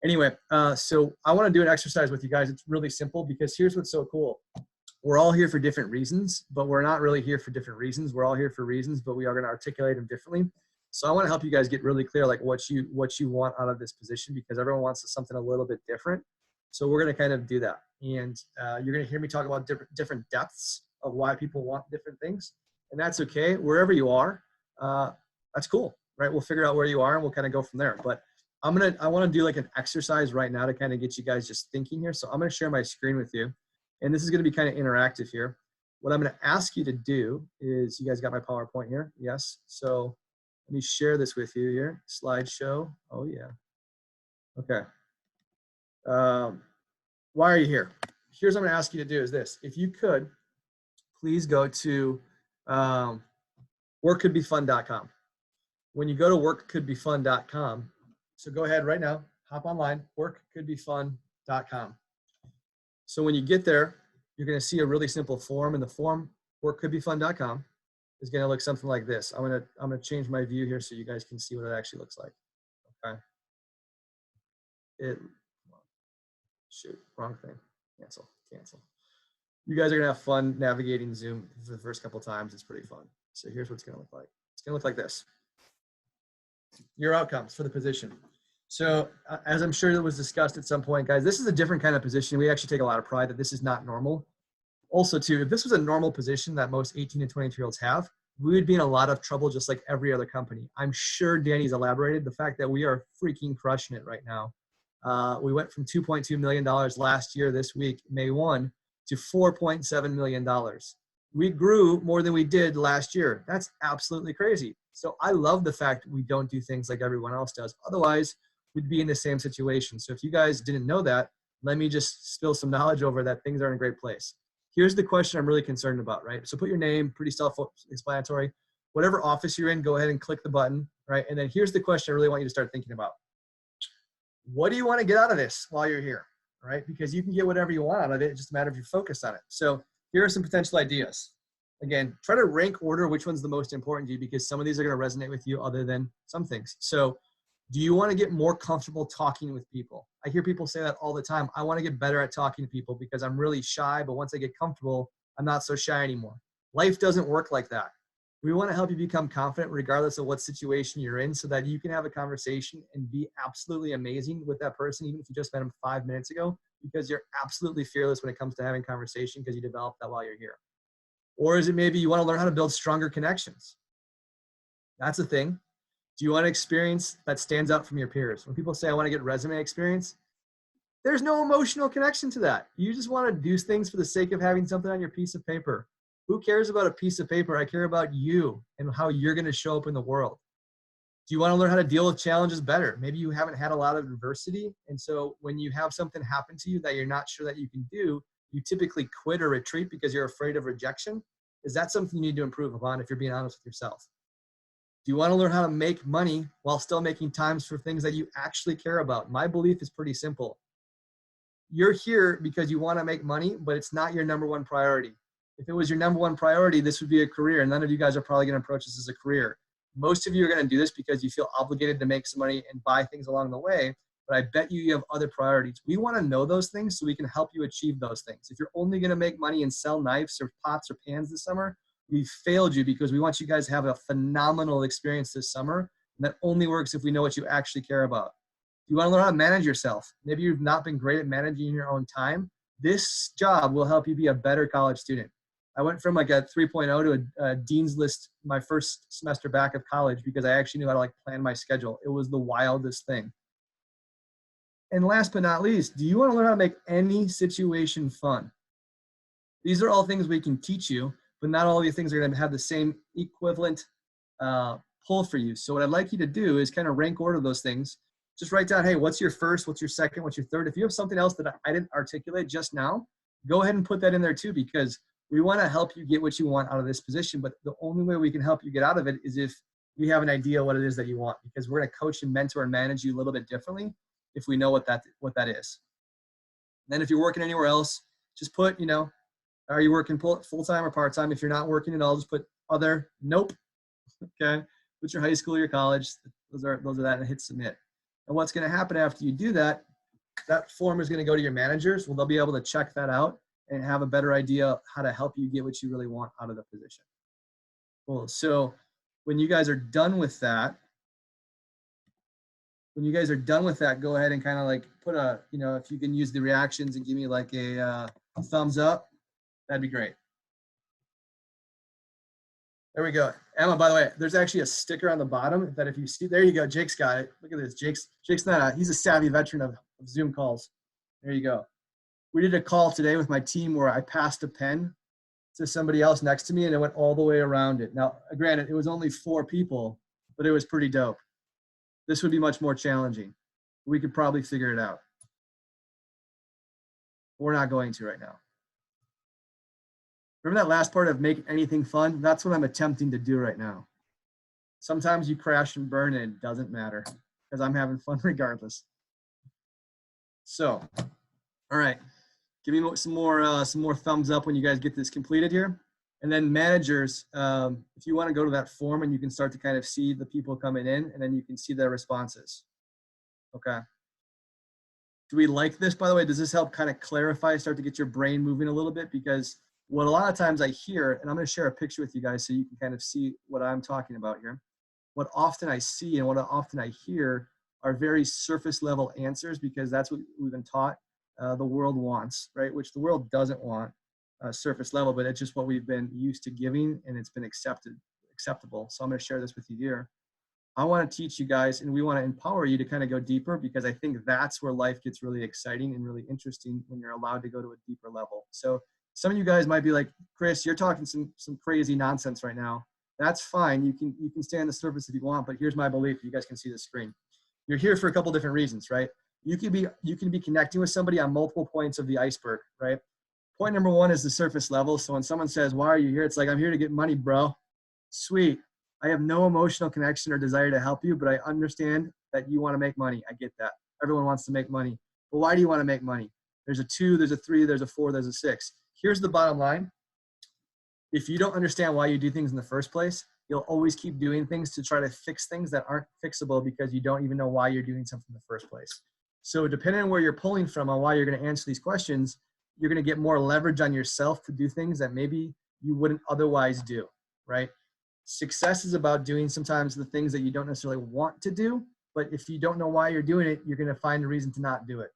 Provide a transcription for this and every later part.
Anyway, so I want to do an exercise with you guys. It's really simple because here's what's so cool. We're all here for different reasons, but we're not really here for different reasons. We're all here for reasons, but we are going to articulate them differently. So I want to help you guys get really clear, like what you want out of this position, because everyone wants something a little bit different. So we're going to kind of do that. And you're going to hear me talk about different depths of why people want different things. And that's okay. Wherever you are, that's cool, right? We'll figure out where you are and we'll kind of go from there. But I want to do like an exercise right now to kind of get you guys just thinking here. So I'm going to share my screen with you. And this is going to be kind of interactive here. What I'm going to ask you to do is, you guys got my PowerPoint here? Yes. So let me share this with you here. Slideshow. Oh yeah. Okay. Why are you here? Here's what I'm going to ask you to do is this. If you could, please go to workcouldbefun.com. When you go to workcouldbefun.com, so go ahead right now, hop online, workcouldbefun.com. So when you get there, you're going to see a really simple form, and the form, workcouldbefun.com, is going to look something like this. I'm going to change my view here so you guys can see what it actually looks like. Okay. Shoot, wrong thing. Cancel. You guys are going to have fun navigating Zoom for the first couple times. It's pretty fun. So here's what it's going to look like. It's going to look like this. Your outcomes for the position. So as I'm sure it was discussed at some point, guys, this is a different kind of position. We actually take a lot of pride that this is not normal. Also, too, if this was a normal position that most 18 to 22-year-olds have, we would be in a lot of trouble just like every other company. I'm sure Danny's elaborated the fact that we are freaking crushing it right now. We went from $2.2 million last year, this week, May 1, to $4.7 million. We grew more than we did last year. That's absolutely crazy. So I love the fact we don't do things like everyone else does. Otherwise, we'd be in the same situation. So if you guys didn't know that, let me just spill some knowledge over that things are in a great place. Here's the question I'm really concerned about, right? So put your name, pretty self-explanatory. Whatever office you're in, go ahead and click the button, right? And then here's the question I really want you to start thinking about. What do you want to get out of this while you're here, right? Because you can get whatever you want out of it. It's just a matter of your focus on it. So here are some potential ideas. Again, try to rank order which one's the most important to you, because some of these are going to resonate with you other than some things. So do you want to get more comfortable talking with people? I hear people say that all the time. I want to get better at talking to people because I'm really shy, but once I get comfortable, I'm not so shy anymore. Life doesn't work like that. We want to help you become confident regardless of what situation you're in, so that you can have a conversation and be absolutely amazing with that person, even if you just met them 5 minutes ago, because you're absolutely fearless when it comes to having conversation because you developed that while you're here. Or is it maybe you want to learn how to build stronger connections? That's a thing. Do you want an experience that stands out from your peers? When people say, I want to get resume experience, there's no emotional connection to that. You just want to do things for the sake of having something on your piece of paper. Who cares about a piece of paper? I care about you and how you're going to show up in the world. Do you want to learn how to deal with challenges better? Maybe you haven't had a lot of adversity, and so when you have something happen to you that you're not sure that you can do, you typically quit or retreat because you're afraid of rejection. Is that something you need to improve upon if you're being honest with yourself? Do you want to learn how to make money while still making times for things that you actually care about? My belief is pretty simple. You're here because you want to make money, but it's not your number one priority. If it was your number one priority, this would be a career, and none of you guys are probably going to approach this as a career. Most of you are going to do this because you feel obligated to make some money and buy things along the way, but I bet you have other priorities. We want to know those things so we can help you achieve those things. If you're only going to make money and sell knives or pots or pans this summer, we failed you, because we want you guys to have a phenomenal experience this summer. And that only works if we know what you actually care about. You want to learn how to manage yourself. Maybe you've not been great at managing your own time. This job will help you be a better college student. I went from like a 3.0 to a dean's list my first semester back of college because I actually knew how to like plan my schedule. It was the wildest thing. And last but not least, do you want to learn how to make any situation fun? These are all things we can teach you, but not all of these things are going to have the same equivalent pull for you. So what I'd like you to do is kind of rank order those things. Just write down, hey, what's your first, what's your second, what's your third? If you have something else that I didn't articulate just now, go ahead and put that in there too, because we want to help you get what you want out of this position. But the only way we can help you get out of it is if we have an idea what it is that you want, because we're going to coach and mentor and manage you a little bit differently if we know what that is. And then if you're working anywhere else, just put, are you working full-time or part-time? If you're not working at all, just put other, nope. Okay. Put your high school or your college. Those are that, and hit submit. And what's going to happen after you do that that form is going to go to your managers. Well, they'll be able to check that out and have a better idea how to help you get what you really want out of the position. Cool. So when you guys are done with that, go ahead and kind of like put a, if you can use the reactions and give me like a thumbs up, that'd be great. There we go. Emma, by the way, there's actually a sticker on the bottom that if you see, there you go. Jake's got it. Look at this. Jake's not he's a savvy veteran of Zoom calls. There you go. We did a call today with my team where I passed a pen to somebody else next to me and it went all the way around it. Now, granted, it was only 4 people, but it was pretty dope. This would be much more challenging. We could probably figure it out. We're not going to right now. Remember that last part of make anything fun? That's what I'm attempting to do right now. Sometimes you crash and burn and it doesn't matter because I'm having fun regardless. So, all right. Give me some more thumbs up when you guys get this completed here. And then managers, if you want to go to that form and you can start to kind of see the people coming in and then you can see their responses. Okay. Do we like this, by the way? Does this help kind of clarify, start to get your brain moving a little bit? Because what a lot of times I hear, and I'm going to share a picture with you guys so you can kind of see what I'm talking about here. What often I see and what often I hear are very surface level answers because that's what we've been taught the world wants, right? Which the world doesn't want surface level, but it's just what we've been used to giving and it's been acceptable. So I'm going to share this with you here. I want to teach you guys and we want to empower you to kind of go deeper because I think that's where life gets really exciting and really interesting when you're allowed to go to a deeper level. So some of you guys might be like, Chris, you're talking some crazy nonsense right now. That's fine. You can stay on the surface if you want, but here's my belief. You guys can see the screen. You're here for a couple different reasons, right? You can be connecting with somebody on multiple points of the iceberg, right? Point number 1 is the surface level. So when someone says, why are you here? It's like, I'm here to get money, bro. Sweet. I have no emotional connection or desire to help you, but I understand that you want to make money. I get that. Everyone wants to make money. But why do you want to make money? There's a 2, there's a 3, there's a 4, there's a 6. Here's the bottom line. If you don't understand why you do things in the first place, you'll always keep doing things to try to fix things that aren't fixable because you don't even know why you're doing something in the first place. So depending on where you're pulling from on why you're going to answer these questions, you're going to get more leverage on yourself to do things that maybe you wouldn't otherwise do, right? Success is about doing sometimes the things that you don't necessarily want to do, but if you don't know why you're doing it, you're going to find a reason to not do it.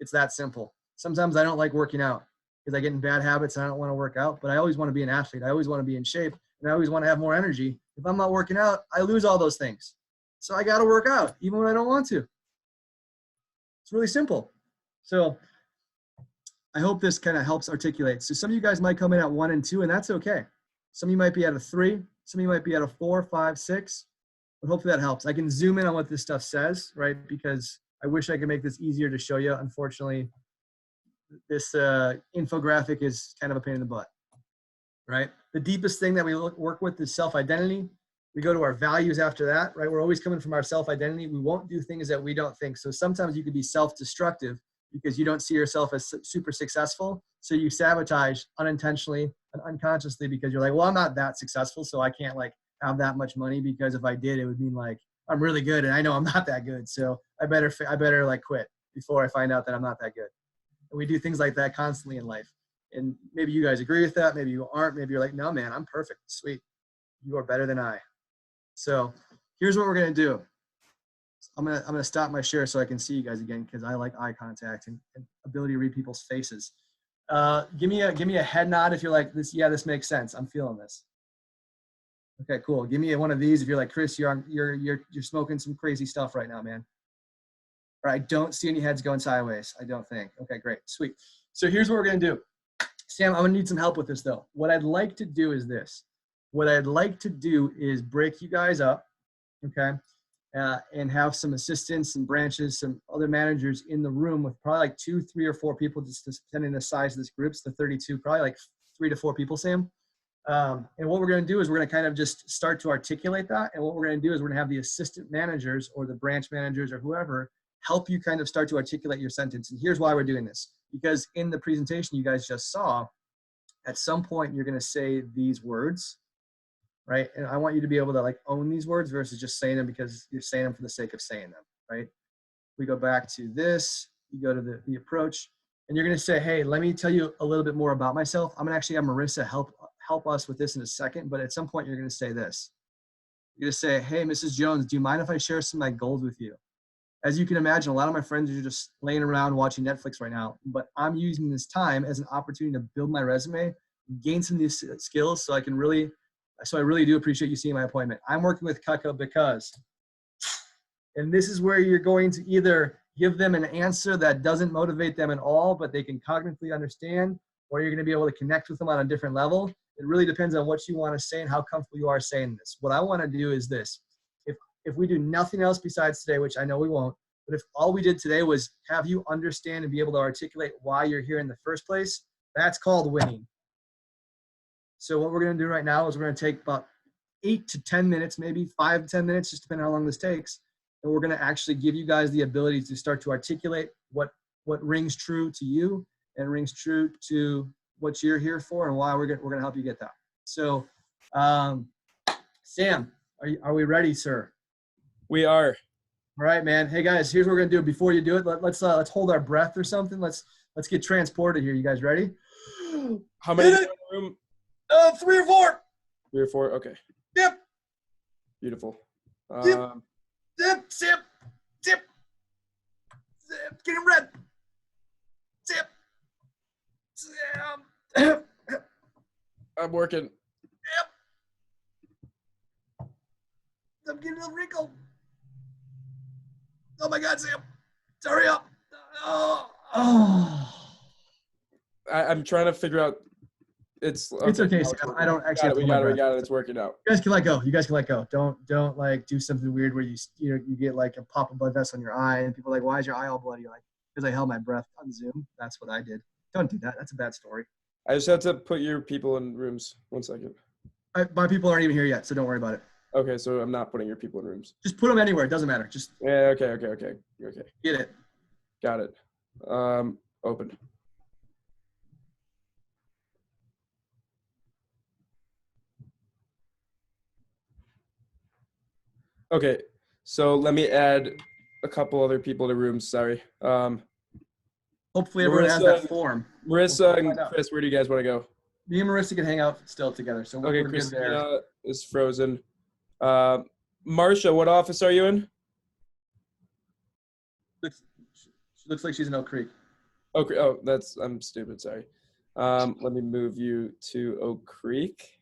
It's that simple. Sometimes I don't like working out because I get in bad habits and I don't want to work out, but I always want to be an athlete. I always want to be in shape and I always want to have more energy. If I'm not working out, I lose all those things. So I got to work out even when I don't want to. It's really simple. So I hope this kind of helps articulate. So some of you guys might come in at 1 and 2 and that's okay. Some of you might be at a 3, some of you might be at a 4, 5, 6, but hopefully that helps. I can zoom in on what this stuff says, right? Because I wish I could make this easier to show you. Unfortunately, this infographic is kind of a pain in the butt, right? The deepest thing that we work with is self-identity. We go to our values after that, right? We're always coming from our self-identity. We won't do things that we don't think. So sometimes you could be self-destructive because you don't see yourself as super successful. So you sabotage unintentionally and unconsciously because you're like, well, I'm not that successful, so I can't like have that much money because if I did, it would mean like I'm really good and I know I'm not that good. So I better like quit before I find out that I'm not that good. And we do things like that constantly in life. And maybe you guys agree with that. Maybe you aren't. Maybe you're like, no, man, I'm perfect. Sweet. You are better than I. So here's what we're going to do. I'm gonna stop my share so I can see you guys again because I like eye contact and ability to read people's faces. Give me a head nod if you're like this. Yeah, this makes sense. I'm feeling this. Okay, cool. Give me one of these if you're like Chris. You're smoking some crazy stuff right now, man. Or I don't see any heads going sideways. I don't think. Okay, great, sweet. So here's what we're gonna do. Sam, I'm gonna need some help with this though. What I'd like to do is this. What I'd like to do is break you guys up, okay? And have some assistants and branches, some other managers in the room with probably like 2, 3, or 4 people, just depending on the size of this group. It's the 32, probably like 3 to 4 people, Sam. And what we're going to do is we're going to kind of just start to articulate that. And what we're going to do is we're going to have the assistant managers or the branch managers or whoever help you kind of start to articulate your sentence. And here's why we're doing this. Because in the presentation you guys just saw, at some point you're going to say these words. Right? And I want you to be able to like own these words versus just saying them because you're saying them for the sake of saying them, right? We go back to this. You go to the approach, and you're going to say, hey, let me tell you a little bit more about myself. I'm going to actually have Marissa help us with this in a second, but at some point you're going to say this. You're going to say, hey, Mrs. Jones, do you mind if I share some of my goals with you? As you can imagine, a lot of my friends are just laying around watching Netflix right now, but I'm using this time as an opportunity to build my resume, gain some new skills, so I really do appreciate you seeing my appointment. I'm working with Cutco because, and this is where you're going to either give them an answer that doesn't motivate them at all, but they can cognitively understand, or you're going to be able to connect with them on a different level. It really depends on what you want to say and how comfortable you are saying this. What I want to do is this. If we do nothing else besides today, which I know we won't, but if all we did today was have you understand and be able to articulate why you're here in the first place, that's called winning. So what we're going to do right now is we're going to take about 8 to 10 minutes, maybe 5 to 10 minutes, just depending on how long this takes. And we're going to actually give you guys the ability to start to articulate what rings true to you and rings true to what you're here for and why we're going to help you get that. So, Sam, are we ready, sir? We are. All right, man. Hey guys, here's what we're gonna do. Before you do it, let's hold our breath or something. Let's get transported here. You guys ready? How many in the room? 3 or 4. 3 or 4. Okay. Yep. Beautiful. Zip. Getting red. Zip. I'm working. Yep. I'm getting a wrinkle. Oh my God, Sam! Hurry up! I'm trying to figure out. It's okay, Sam. I don't actually have to we got it. It's working out. You guys can let go. Don't like do something weird where you get like a pop of blood vessel on your eye and people are like, why is your eye all bloody? You're like, because I held my breath on Zoom. That's what I did. Don't do that. That's a bad story. I just have to put your people in rooms. 1 second. My people aren't even here yet, so don't worry about it. Okay, so I'm not putting your people in rooms. Just put them anywhere. It doesn't matter. Just okay. Get it. Got it. Open. Okay, so let me add a couple other people to rooms. Sorry. Hopefully everyone has that form. Marissa and Chris, where do you guys want to go? Me and Marissa can hang out still together. So okay, Christina is frozen. Marsha, what office are you in? She looks like she's in Oak Creek. Okay. Oh, I'm stupid. Sorry. Let me move you to Oak Creek.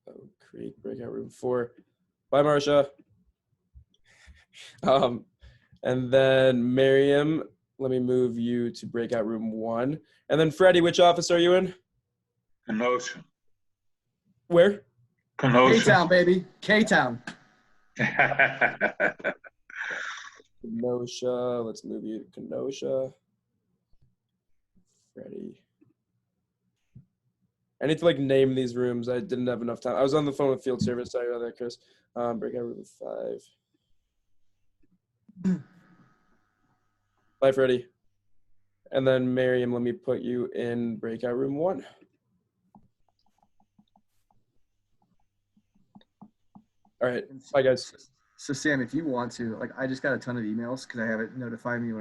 Oak Creek, breakout room 4. Bye, Marsha. And then Miriam, let me move you to breakout room 1. And then Freddie, which office are you in? Kenosha. Where? Kenosha. K-Town, baby. K-Town. Kenosha. Let's move you to Kenosha. Freddie. I need to like name these rooms. I didn't have enough time. I was on the phone with field service. Sorry about that, Chris. Breakout room 5. Bye, Freddie. And then Miriam, let me put you in breakout room 1. All right. Bye, guys. So Sam, if you want to, like, I just got a ton of emails because I have it notify me when